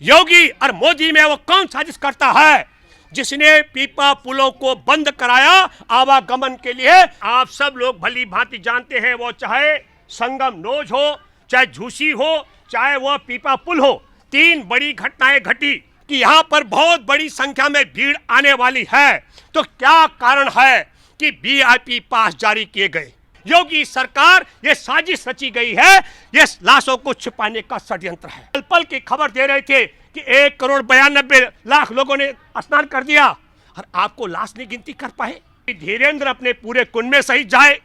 योगी और मोदी में वो कौन साजिश करता है जिसने पीपा पुलों को बंद कराया आवागमन के लिए? आप सब लोग भली भांति जानते हैं, वो चाहे संगम नोज हो, चाहे झूसी हो, चाहे वो पीपा पुल हो, तीन बड़ी घटनाएं घटी कि यहाँ पर बहुत बड़ी संख्या में भीड़ आने वाली है। तो क्या कारण है कि वीआईपी पास जारी किए गए? योगी सरकार ये साजिश रची गई है, ये लाशों को छिपाने का षड्यंत्र है। पल पल की खबर दे रहे थे कि 1,92,00,000 लोगों ने स्नान कर दिया और आपको लाश नहीं गिनती कर पाए। धीरेन्द्र अपने पूरे कुंभ में सहित जाए,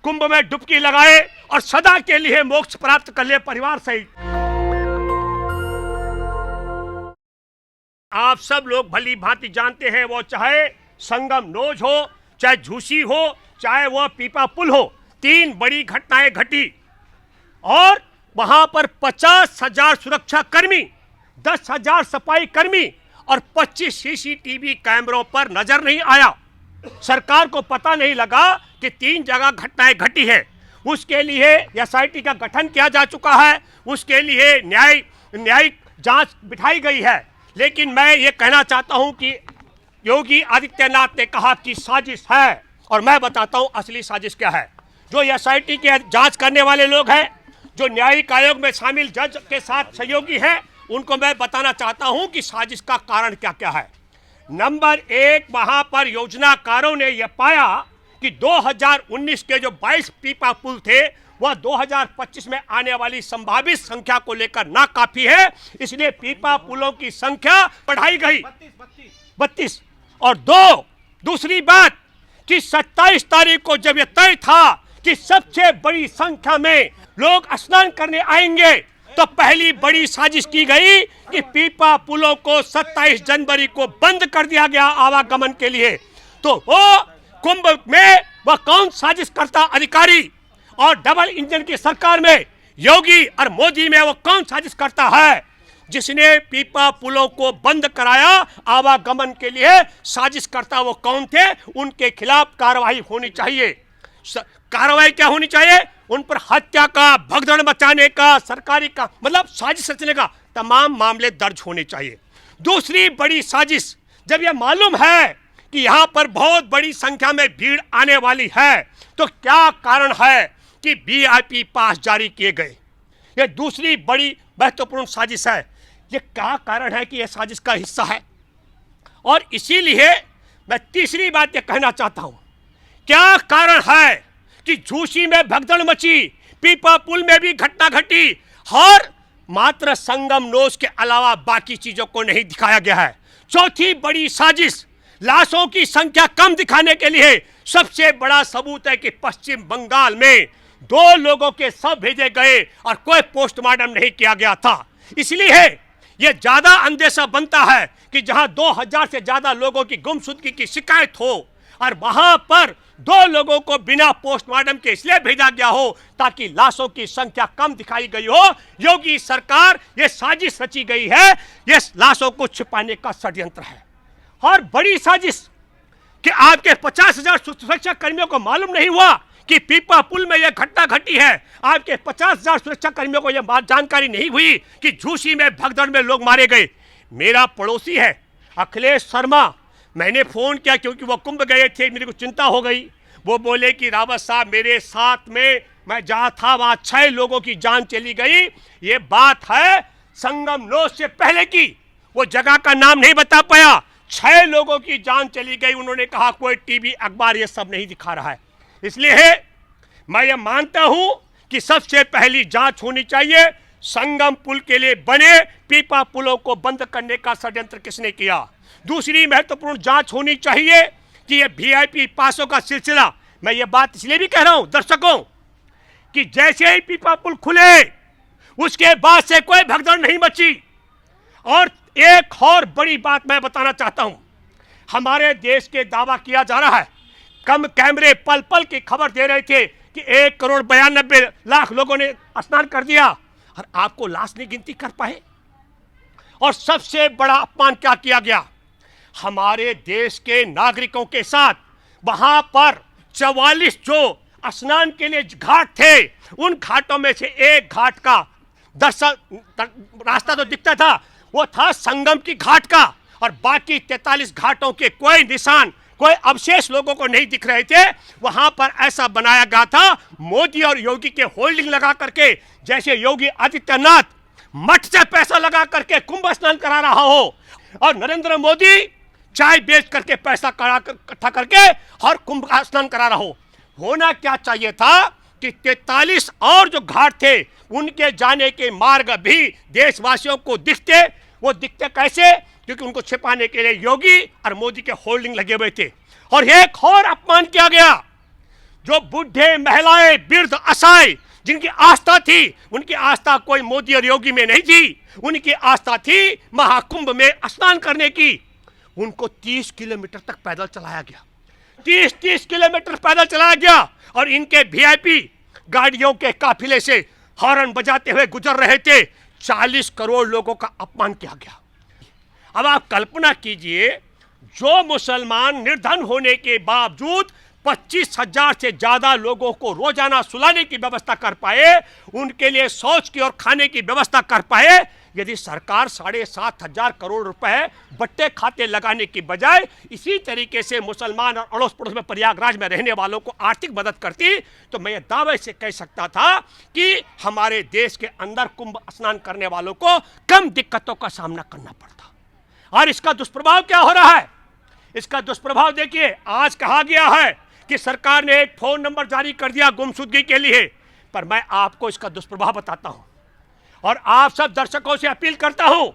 कुंभ में डुबकी लगाए और सदा के लिए मोक्ष प्राप्त कर ले परिवार सहित। आप सब लोग भली भांति जानते हैं, वो चाहे संगम नोज हो, चाहे झूसी हो, चाहे वो पीपा पुल हो, तीन बड़ी घटनाएं घटी और वहां पर 50,000 सुरक्षा कर्मी, 10,000 सफाई कर्मी और 25 सीसीटीवी कैमरों पर नजर नहीं आया। सरकार को पता नहीं लगा कि तीन जगह घटनाएं घटी है। उसके लिए एसआईटी का गठन किया जा चुका है, उसके लिए न्यायिक जांच बिठाई गई है। लेकिन मैं ये कहना चाहता हूं कि योगी आदित्यनाथ ने कहा कि साजिश है, और मैं बताता हूं असली साजिश क्या है। जो एसआईटी के जांच करने वाले लोग हैं, जो न्यायिक आयोग में शामिल जज के साथ सहयोगी हैं, उनको मैं बताना चाहता हूं कि साजिश का कारण क्या क्या है। नंबर एक, वहां पर योजनाकारों ने यह पाया कि 2019 के जो 22 पीपा पुल थे वह 2025 में आने वाली संभावित संख्या को लेकर नाकाफी है, इसलिए पीपा पुलों की संख्या बढ़ाई गई 32। और दूसरी बात कि 27 तारीख को जब यह तय था कि सबसे बड़ी संख्या में लोग स्नान करने आएंगे, तो पहली बड़ी साजिश की गई कि पीपा पुलों को 27 जनवरी को बंद कर दिया गया आवागमन के लिए। तो वो कुंभ में वह कौन साजिश करता अधिकारी और डबल इंजन की सरकार में योगी और मोदी में वो कौन साजिश करता है जिसने पीपा पुलों को बंद कराया आवागमन के लिए? साजिश करता वो कौन थे? उनके खिलाफ कार्रवाई होनी चाहिए। कार्रवाई क्या होनी चाहिए? उन पर हत्या का, भगदड़ मचाने का, सरकारी का मतलब साजिश रचने का तमाम मामले दर्ज होने चाहिए। दूसरी बड़ी साजिश, जब यह मालूम है कि यहाँ पर बहुत बड़ी संख्या में भीड़ आने वाली है, तो क्या कारण है कि वीआईपी पास जारी किए गए? यह दूसरी बड़ी महत्वपूर्ण साजिश है। ये क्या कारण है कि यह साजिश का हिस्सा है? और इसीलिए मैं तीसरी बात यह कहना चाहता हूं, क्या कारण है कि झूसी में भगदड़ मची, पीपा पुल में भी घटना घटी और मात्र संगम नोज के अलावा बाकी चीजों को नहीं दिखाया गया है? चौथी बड़ी साजिश, लाशों की संख्या कम दिखाने के लिए सबसे बड़ा सबूत है कि पश्चिम बंगाल में 2 लोगों के शव भेजे गए और कोई पोस्टमार्टम नहीं किया गया था। इसलिए यह ज्यादा अंदेशा बनता है कि जहां 2000 से ज्यादा लोगों की गुमशुदगी की शिकायत हो और वहां पर 2 लोगों को बिना पोस्टमार्टम के इसलिए भेजा गया हो ताकि लाशों की संख्या कम दिखाई गई हो। योगी सरकार ये साजिश रची गई है, ये लाशों को छिपाने का षड्यंत्र है। और बड़ी साजिश कि आपके 50,000 सुरक्षा कर्मियों को मालूम नहीं हुआ कि पीपा पुल में यह घटना घटी है। आपके 50,000 सुरक्षा कर्मियों को यह जानकारी नहीं हुई कि झूसी में भगदड़ में लोग मारे गए। मेरा पड़ोसी है अखिलेश शर्मा, मैंने फोन किया क्योंकि वो कुंभ गए थे, मेरे को चिंता हो गई। वो बोले कि रावत साहब मेरे साथ में मैं जहाँ था वहाँ 6 लोगों की जान चली गई। ये बात है संगम नोज से पहले की, वो जगह का नाम नहीं बता पाया। 6 लोगों की जान चली गई। उन्होंने कहा कोई टीवी अखबार ये सब नहीं दिखा रहा है। इसलिए मैं ये मानता हूं कि सबसे पहली जांच होनी चाहिए, संगम पुल के लिए बने पीपा पुलों को बंद करने का षड्यंत्र किसने किया। दूसरी महत्वपूर्ण जांच होनी चाहिए कि ये वीआईपी पासों का सिलसिला, मैं ये बात इसलिए भी कह रहा हूं दर्शकों कि जैसे ही पीपा पुल खुले उसके बाद से कोई भगदड़ नहीं मची। और एक और बड़ी बात मैं बताना चाहता हूं, हमारे देश के दावा किया जा रहा है, कम कैमरे पल पल की खबर दे रहे थे कि 1,92,00,000 लोगों ने स्नान कर दिया और आपको लाश नहीं गिनती कर पाए। और सबसे बड़ा अपमान क्या किया गया, हमारे देश के नागरिकों के साथ वहां पर 44 जो स्नान के लिए घाट थे, उन घाटों में से एक घाट का रास्ता तो दिखता था, वो था संगम की घाट का, और बाकी 43 घाटों के कोई निशान, कोई अवशेष लोगों को नहीं दिख रहे थे। वहां पर ऐसा बनाया गया था मोदी और योगी के होल्डिंग लगा करके, जैसे योगी आदित्यनाथ मठ से पैसा लगा करके कुंभ स्नान करा रहा हो, और नरेंद्र मोदी चाय बेच करके पैसा इकट्ठा करके हर कुंभ का स्नान करा रहा हो। होना क्या चाहिए था कि 43 और जो घाट थे उनके जाने के मार्ग भी देशवासियों को दिखते। वो दिखते कैसे? क्योंकि उनको छिपाने के लिए योगी और मोदी के होल्डिंग लगे हुए थे। और एक और अपमान किया गया, जो बूढ़े, महिलाएं, वृद्ध, असहाय जिनकी आस्था थी, उनकी आस्था कोई मोदी और योगी में नहीं थी, उनकी आस्था थी महाकुंभ में स्नान करने की। उनको 30 किलोमीटर तक पैदल चलाया गया, 30 किलोमीटर पैदल चलाया गया, और इनके वीआईपी गाड़ियों के काफिले से हॉर्न बजाते हुए गुजर रहे थे। 40 करोड़ लोगों का अपमान किया गया। अब आप कल्पना कीजिए, जो मुसलमान निर्धन होने के बावजूद 25,000 से ज्यादा लोगों को रोजाना सुलाने की व्यवस्था कर पाए, उनके लिए शौच की और खाने की व्यवस्था कर पाए, यदि सरकार 7,500 करोड़ रुपए बट्टे खाते लगाने की बजाय इसी तरीके से मुसलमान और अड़ोस पड़ोस में प्रयागराज में रहने वालों को आर्थिक मदद करती, तो मैं ये दावे से कह सकता था कि हमारे देश के अंदर कुंभ स्नान करने वालों को कम दिक्कतों का सामना करना पड़ता। और इसका दुष्प्रभाव क्या हो रहा है? इसका दुष्प्रभाव देखिए, आज कहा गया है कि सरकार ने एक फोन नंबर जारी कर दिया गुमशुदगी के लिए, पर मैं आपको इसका दुष्प्रभाव बताता हूं और आप सब दर्शकों से अपील करता हूं,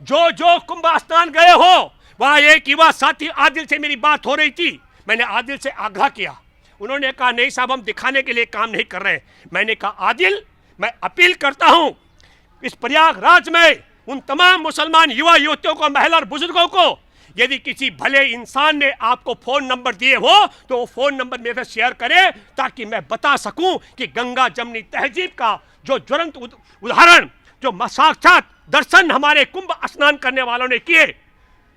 जो जो कुंभ स्नान गए हो, वहां एक युवा साथी आदिल से मेरी बात हो रही थी। मैंने आदिल से आग्रह किया, उन्होंने कहा नहीं साहब, हम दिखाने के लिए काम नहीं कर रहे। मैंने कहा आदिल, मैं अपील करता हूं इस प्रयागराज में उन तमाम मुसलमान युवा युवतियों को, महिला और बुजुर्गों को, यदि किसी भले इंसान ने आपको फोन नंबर दिए हो तो वो फोन नंबर मेरे साथ शेयर करें, ताकि मैं बता सकूं कि गंगा जमनी तहजीब का जो ज्वलंत उदाहरण, जो साक्षात दर्शन हमारे कुंभ स्नान करने वालों ने किए,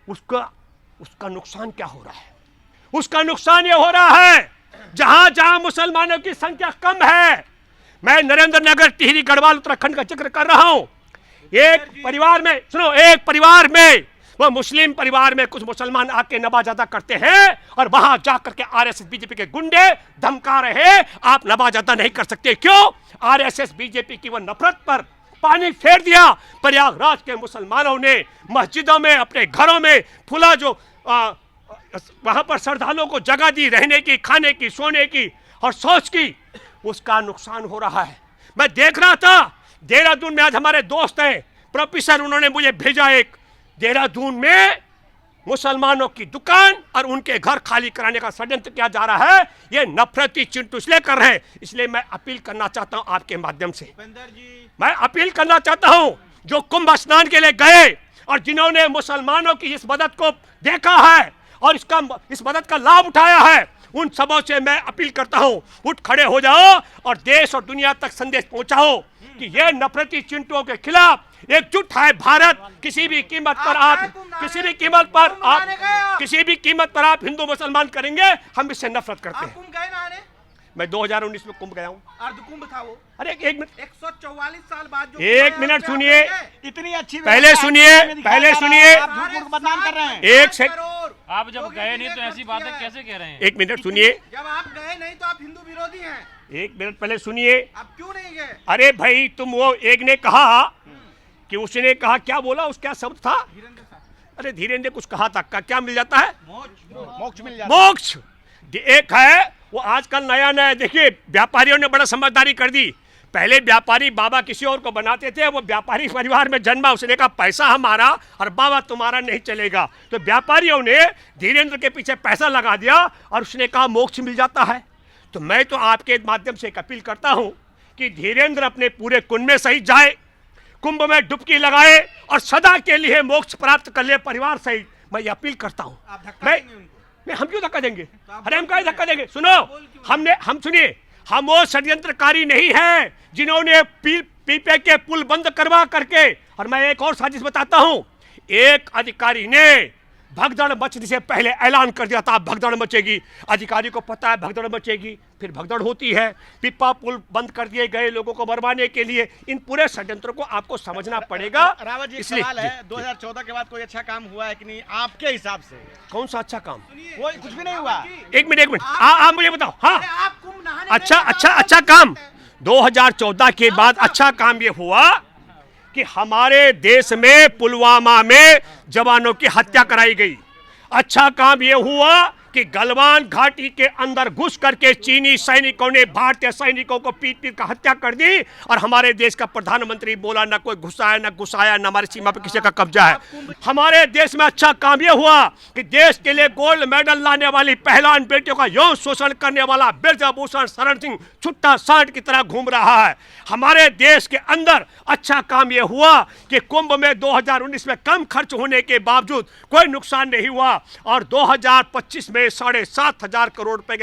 उसका नुकसान क्या हो रहा है। उसका नुकसान ये हो रहा है, जहां जहां मुसलमानों की संख्या कम है, मैं नरेंद्र नगर, टिहरी, गढ़वाल, उत्तराखंड का जिक्र कर रहा हूं। एक परिवार में, सुनो, एक परिवार में, वो मुस्लिम परिवार में कुछ मुसलमान आके नवाजादा करते हैं, और वहां जाकर के आरएसएस बीजेपी के गुंडे धमका रहे, आप नवाजादा नहीं कर सकते। क्यों? आरएसएस बीजेपी की वो नफरत पर पानी फेर दिया। प्रयागराज के मुसलमानों ने मस्जिदों में, अपने घरों में फुला, जो वहां पर श्रद्धालुओं को जगह दी रहने की, खाने की, सोने की और शौच की, उसका नुकसान हो रहा है। मैं देख रहा था देहरादून में, आज हमारे दोस्त हैं प्रोफेसर, उन्होंने मुझे भेजा, एक देहरादून में मुसलमानों की दुकान और उनके घर खाली कराने का षड्यंत्र किया जा रहा है। ये नफरती चिंटू इसलिए कर रहे हैं। इसलिए मैं अपील करना चाहता हूं आपके माध्यम से, मैं अपील करना चाहता हूं, जो कुंभ स्नान के लिए गए और जिन्होंने मुसलमानों की इस मदद को देखा है और इस मदद का लाभ उठाया है, उन सबों से मैं अपील करता हूं, उठ खड़े हो जाओ और देश और दुनिया तक संदेश पहुंचाओ कि ये नफरती चिंटुओं के खिलाफ एकजुट है भारत। किसी भी कीमत पर आप हिंदू मुसलमान करेंगे, हम इससे नफरत करते हैं। मैं 2019 में कुंभ गया हूँ। अर्धकुंभ था वो। अरे एक मिनट, 144 साल बाद जो एक मिनट सुनिए, इतनी अच्छी, पहले सुनिए, बदनाम कर रहे हैं। एक सेकंड, आप जब गए नहीं तो ऐसी बातें कैसे कह रहे हैं? एक मिनट सुनिए, जब आप गए नहीं तो आप हिंदू विरोधी हैं। एक मिनट पहले सुनिए। आप क्यों नहीं गए? अरे भाई, तुम, वो एक ने कहा कि उसने कहा, क्या बोला, उसका शब्द था, अरे धीरेन्द्र कुछ कहा था, क्या मिल जाता है? मोक्ष मिल जाता है। मोक्ष। एक है वो आजकल नया देखिए, व्यापारियों ने बड़ा समझदारी कर दी। पहले व्यापारी बाबा किसी और को बनाते थे, वो व्यापारी परिवार में जन्मा, उसने कहा पैसा हमारा और बाबा तुम्हारा नहीं चलेगा। तो व्यापारियों ने धीरेन्द्र के पीछे पैसा लगा दिया और उसने कहा मोक्ष मिल जाता है। तो मैं तो आपके माध्यम से एक अपील करता हूं कि धीरेन्द्र अपने पूरे कुंभ में सहित जाए, कुंभ में डुबकी लगाए और सदा के लिए मोक्ष प्राप्त कर ले परिवार सहित। मैं ये अपील करता हूं। हम क्यों धक्का देंगे? अरे हम क्या धक्का देंगे? सुनो, हम सुनिए, हम वो षड्यंत्रकारी नहीं है जिन्होंने पीपे के पुल बंद करवा करके, और मैं एक और साजिश बताता हूं, एक अधिकारी ने भगदड़ मचने से पहले ऐलान कर दिया था भगदड़ मचेगी। अधिकारी को पता है भगदड़ मचेगी, फिर भगदड़ होती है। पिपा पुल बंद कर दिए गए लोगों को मरवाने के लिए। इन पूरे षड्यंत्रों को आपको समझना पड़ेगा। रावत जी, इसलिए सवाल है 2014 के बाद कोई अच्छा काम हुआ है कि नहीं आपके हिसाब से? कौन सा अच्छा काम? कोई कुछ भी नहीं हुआ। एक मिनट आप मुझे बताओ। हाँ, आप कुंभ नहाने अच्छा काम 2014 के बाद अच्छा काम ये हुआ कि हमारे देश में पुलवामा में जवानों की हत्या कराई गई। अच्छा काम यह हुआ कि गलवान घाटी के अंदर घुस करके चीनी सैनिकों ने भारतीय सैनिकों को पीट पीट कर हत्या कर दी और हमारे देश का प्रधानमंत्री बोला न कोई घुसाया न घुसाया, न हमारी सीमा पर किसी का कब्जा है। हमारे देश में अच्छा काम यह हुआ कि देश के लिए गोल्ड मेडल लाने वाली पहलवान बेटियों का यौन शोषण करने वाला बिरजाभूषण शरण सिंह छुट्टा सांड की तरह घूम रहा है। हमारे देश के अंदर अच्छा काम यह हुआ कि कुंभ में 2019 में कम खर्च होने के बावजूद कोई नुकसान नहीं हुआ और 2025 में 7,500 करोड़ रुपए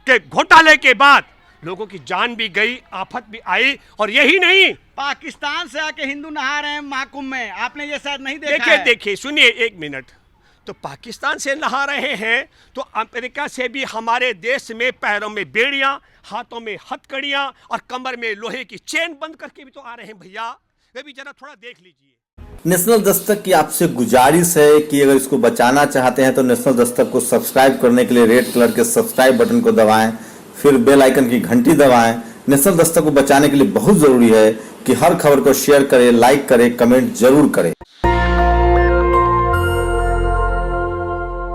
के घोटाले के बाद लोगों की जान भी गई, आफत भी आई। और यही नहीं, पाकिस्तान से आके हिंदू नहा रहे हैं महाकुंभ में, आपने ये शायद नहीं देखा है। देखिए सुनिए एक मिनट। तो पाकिस्तान से नहा रहे हैं तो अमेरिका से भी हमारे देश में पैरों में बेड़ियां, हाथों में हथकड़ियां और कमर में लोहे की चेन बंद करके भी तो आ रहे हैं भैया। ये भी जरा थोड़ा देख लीजिए। नेशनल दस्तक की आपसे गुजारिश है कि अगर इसको बचाना चाहते हैं तो नेशनल दस्तक को सब्सक्राइब करने के लिए रेड कलर के सब्सक्राइब बटन को दबाएं, फिर बेल आइकन की घंटी दबाएं। नेशनल दस्तक को बचाने के लिए बहुत जरूरी है कि हर खबर को शेयर करें, लाइक करें, कमेंट जरूर करें।